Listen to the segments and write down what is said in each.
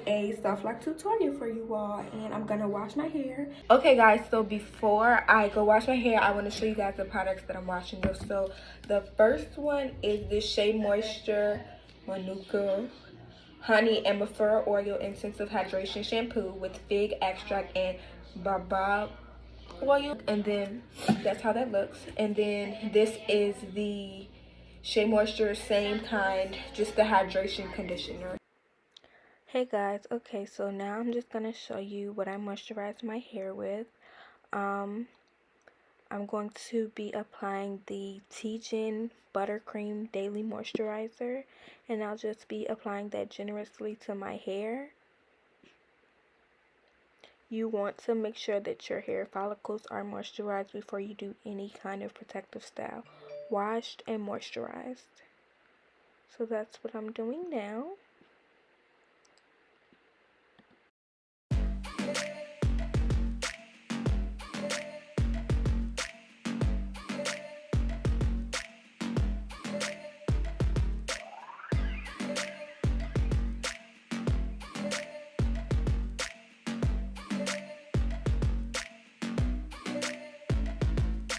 a soft lock tutorial for you all, and I'm gonna wash my hair. Okay guys, so before I go wash my hair, I want to show you guys the products that I'm washing with. So the first one is this Shea Moisture Manuka Honey and Mafura Oil Intensive Hydration Shampoo with fig extract and baobab oil, and then that's how that looks. And then this is the Shea Moisture, same kind, just the hydration conditioner. Hey guys, okay, so now I'm just gonna show you what I moisturize my hair with. I'm going to be applying the T-Gen Buttercream Daily Moisturizer, and I'll just be applying that generously to my hair. You want to make sure that your hair follicles are moisturized before you do any kind of protective style. Washed and moisturized. So that's what I'm doing now.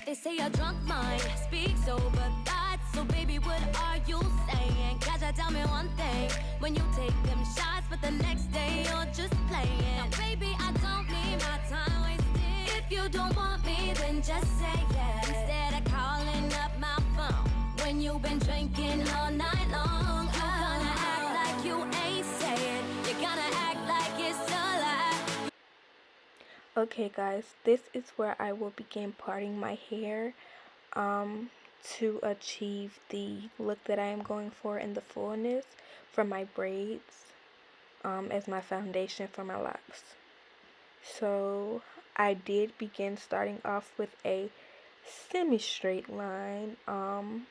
They say a drunk mind speaks over thoughts. So baby, what are you saying? Catch I tell me one thing. When you take them shots, but the next day you're just playing. Now baby, I don't need my time wasted. If you don't want me, then just say yes. Instead of calling up my phone when you've been drinking all night long. You gonna act like you ain't saying. You're gonna act like it's a lie. Okay guys, this is where I will begin parting my hair to achieve the look that I am going for in the fullness for my braids as my foundation for my locks. So I did begin starting off with a semi-straight line, and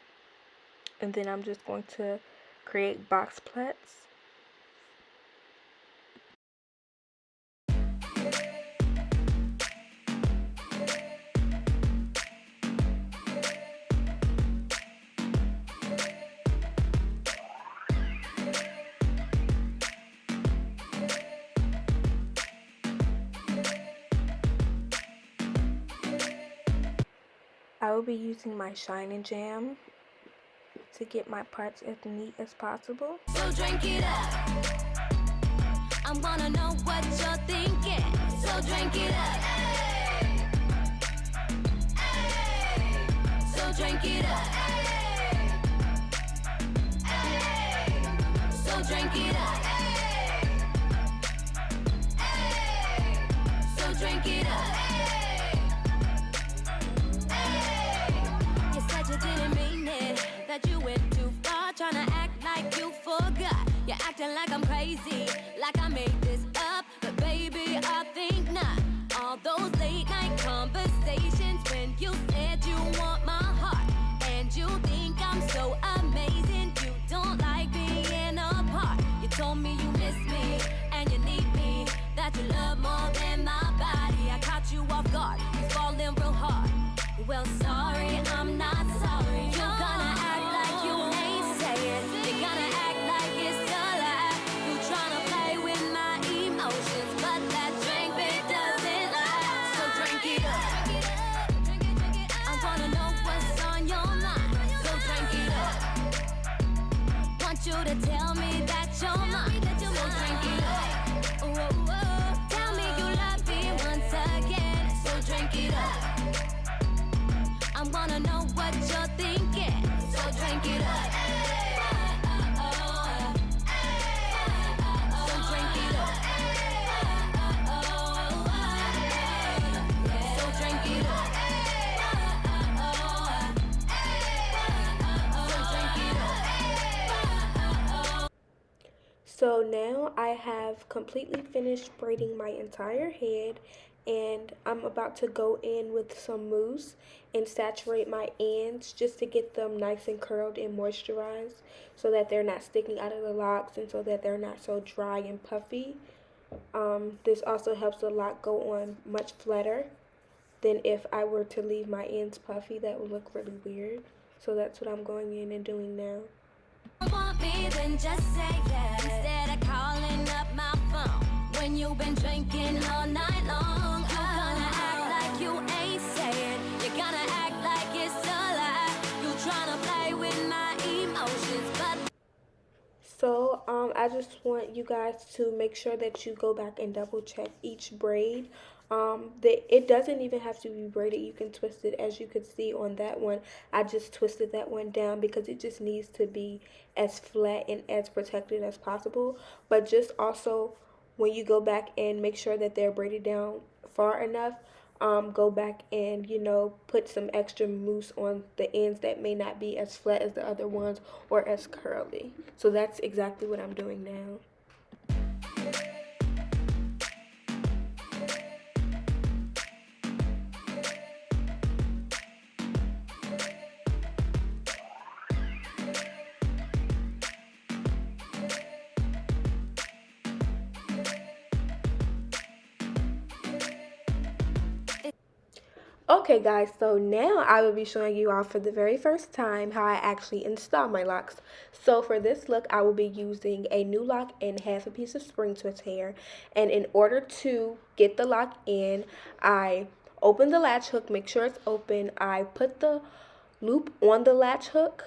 then I'm just going to create box plaits. I will be using my Shine and Jam to get my parts as neat as possible. So drink it up. I wanna know what you're thinking. So drink it up. So drink it up. So drink it up. So drink it up. You said you didn't mean it, that you went too far, trying to act like you forgot. You're acting like I'm crazy, like I made this up, but baby, I think not. All those late night conversations when you said you want my heart, and you think I'm so amazing, you don't like being apart. You told me you miss me, and you need me, that you love more than my body. I caught you off guard, you falling real hard. Well, sorry, I'm not sorry. You're gonna act like you ain't saying. You're gonna act like it's a lie. You tryna play with my emotions, but that drink bit doesn't lie. So drink it up. I wanna know what's on your mind. So drink it up. Want you to tell me that you're mine. So drink it up. Tell me you love me once again. So drink it up. I wanna know what you're thinking, so drink it up. So drink it up. So drink it up. So drink it up. So now I have completely finished braiding my entire head, and I'm about to go in with some mousse and saturate my ends just to get them nice and curled and moisturized so that they're not sticking out of the locks and so that they're not so dry and puffy. This also helps the lock go on much flatter than if I were to leave my ends puffy. That would look really weird. So that's what I'm going in and doing now. Want me, then just say yes. Instead of calling up my phone and you've been drinking all night long. You're gonna act like you ain't saying. You're gonna act like it's a lie. You're trying to play with my emotions, but so I just want you guys to make sure that you go back and double check each braid. It doesn't even have to be braided. You can twist it. As you can see on that one, I just twisted that one down because it just needs to be as flat and as protected as possible. But just also, when you go back and make sure that they're braided down far enough, go back and, you know, put some extra mousse on the ends that may not be as flat as the other ones or as curly. So that's exactly what I'm doing now. Okay guys, so now I will be showing you all for the very first time how I actually install my locks. So for this look, I will be using a new lock and half a piece of spring twist hair. And in order to get the lock in, I open the latch hook, make sure it's open. I put the loop on the latch hook.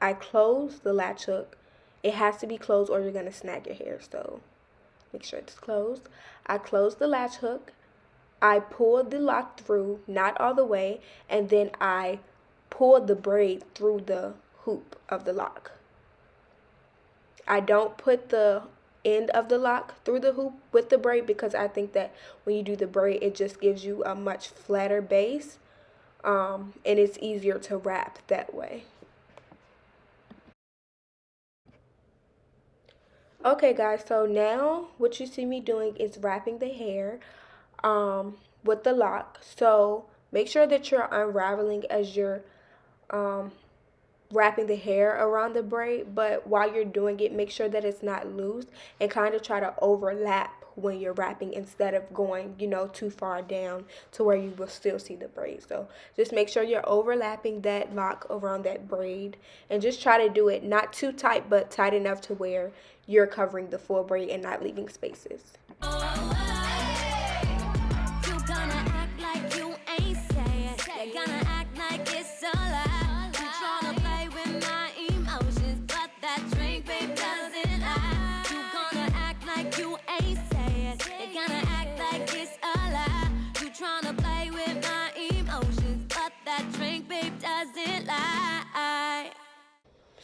I close the latch hook. It has to be closed or you're going to snag your hair, so make sure it's closed. I close the latch hook. I pulled the lock through, not all the way, and then I pulled the braid through the hoop of the lock. I don't put the end of the lock through the hoop with the braid because I think that when you do the braid, it just gives you a much flatter base, and it's easier to wrap that way. Okay guys, so now what you see me doing is wrapping the hair with the lock. So make sure that you're unraveling as you're wrapping the hair around the braid, but while you're doing it, make sure that it's not loose and kind of try to overlap when you're wrapping instead of going, you know, too far down to where you will still see the braid. So just make sure you're overlapping that lock around that braid and just try to do it not too tight, but tight enough to where you're covering the full braid and not leaving spaces.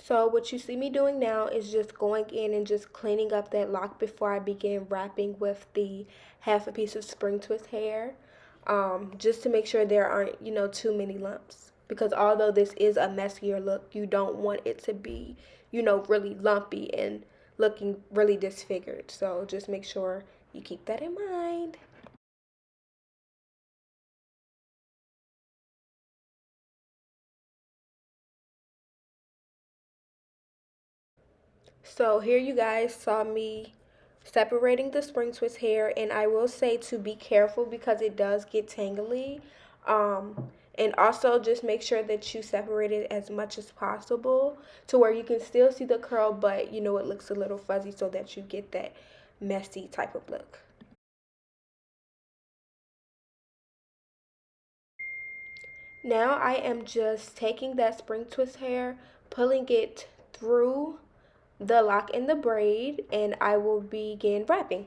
So what you see me doing now is just going in and just cleaning up that lock before I begin wrapping with the half a piece of spring twist hair, just to make sure there aren't, you know, too many lumps. Because although this is a messier look, you don't want it to be, you know, really lumpy and looking really disfigured. So just make sure you keep that in mind. So here you guys saw me separating the spring twist hair, and I will say to be careful because it does get tangly. And also just make sure that you separate it as much as possible to where you can still see the curl, but you know it looks a little fuzzy so that you get that messy type of look. Now I am just taking that spring twist hair, pulling it through the lock in the braid, and I will begin wrapping.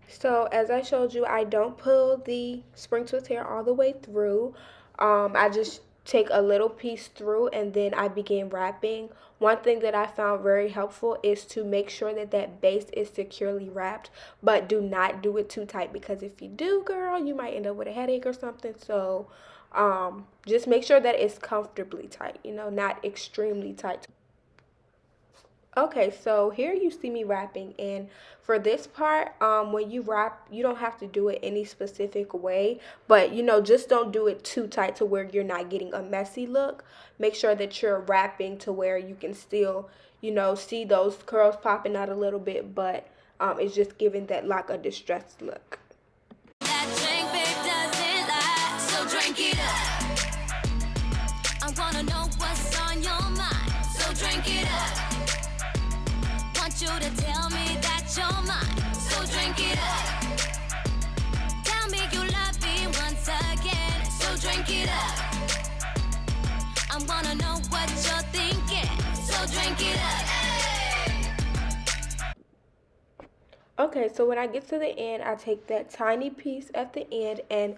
So as I showed you, I don't pull the spring twist hair all the way through. I just take a little piece through and then I begin wrapping. One thing that I found very helpful is to make sure that that base is securely wrapped, but do not do it too tight because if you do, girl, you might end up with a headache or something. So just make sure that it's comfortably tight, you know, not extremely tight. Okay, so here you see me wrapping, and for this part, when you wrap, you don't have to do it any specific way, but you know, just don't do it too tight to where you're not getting a messy look. Make sure that you're wrapping to where you can still, you know, see those curls popping out a little bit, but it's just giving that like a distressed look. That drink, babe, doesn't lie, so drink it up. I wanna know what's on your it up. Want you to tell me that you're mine, so drink it up. Tell me you love me once again, so drink it up. I wanna know what you're thinking, so drink it up. Okay, so when I get to the end, I take that tiny piece at the end and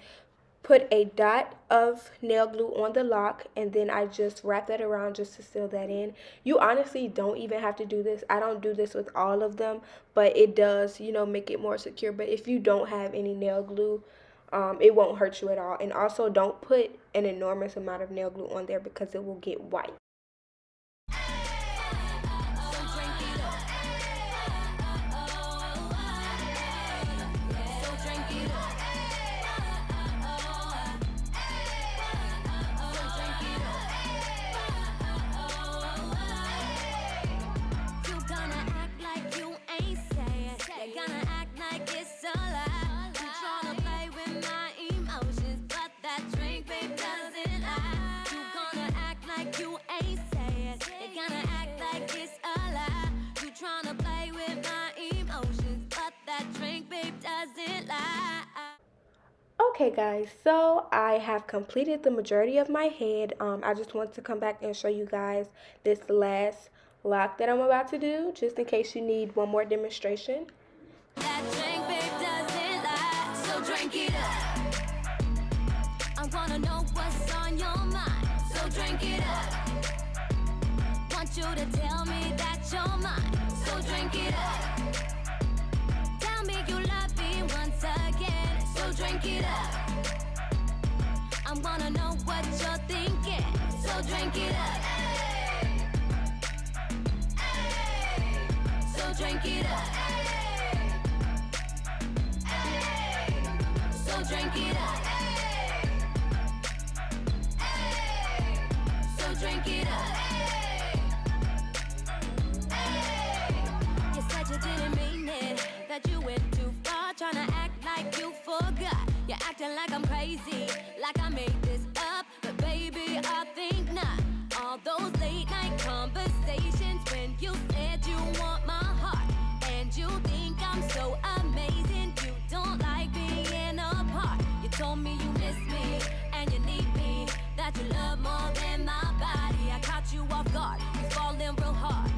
put a dot of nail glue on the lock, and then I just wrap that around just to seal that in. You honestly don't even have to do this. I don't do this with all of them, but it does, you know, make it more secure. But if you don't have any nail glue, it won't hurt you at all. And also don't put an enormous amount of nail glue on there because it will get white. Okay guys, so I have completed the majority of my head. I just want to come back and show you guys this last lock that I'm about to do, just in case you need one more demonstration. That drink, babe, doesn't lie, so drink it up. I wanna know what's on your mind, so drink it up. Want you to tell me that you're mine, so drink it up. Tell me you love me once again, so drink it up. I wanna know what you're thinking, so drink it up. So drink it up. So drink it up. So drink it up. You said you didn't mean it, that you went too far, trying to act like you forgot. You're acting like I'm crazy, like I made this up, but baby, I think not. All those late night conversations when you said you want my heart, and you think I'm so amazing, you don't like being apart. You told me you miss me, and you need me, that you love more than my body. I caught you off guard, you falling real hard.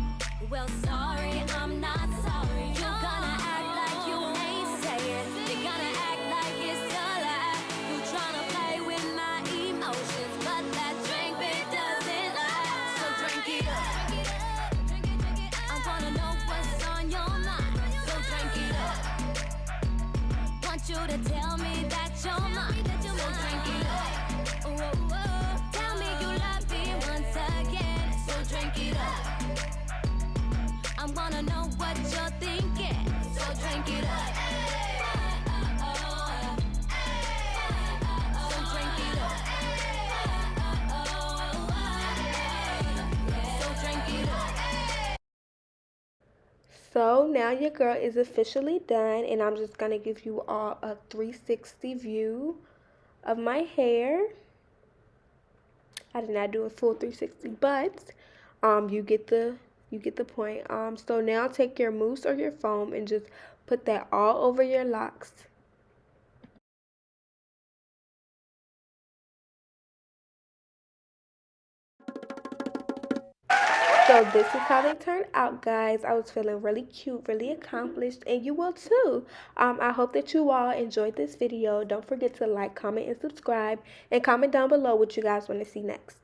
Well, sorry, I'm not sorry. You're gonna act like you ain't saying. You're gonna act like it's a lie. You tryna play with my emotions, but that drink, babe, doesn't lie. So drink it up. I wanna know what's on your mind, so drink it up. Want you to tell me that you're mine, so drink it up. Oh, oh, oh. Tell me you love me once again, so drink it up. I wanna know what you're thinking, so drink it up. So drink it up. So drink it up. So now your girl is officially done, and I'm just gonna give you all a 360 view of my hair. I did not do a full 360, but you get the point. So now take your mousse or your foam and just put that all over your locks. So this is how they turned out, guys. I was feeling really cute, really accomplished, and you will too. I hope that you all enjoyed this video. Don't forget to like, comment, and subscribe, and comment down below what you guys want to see next.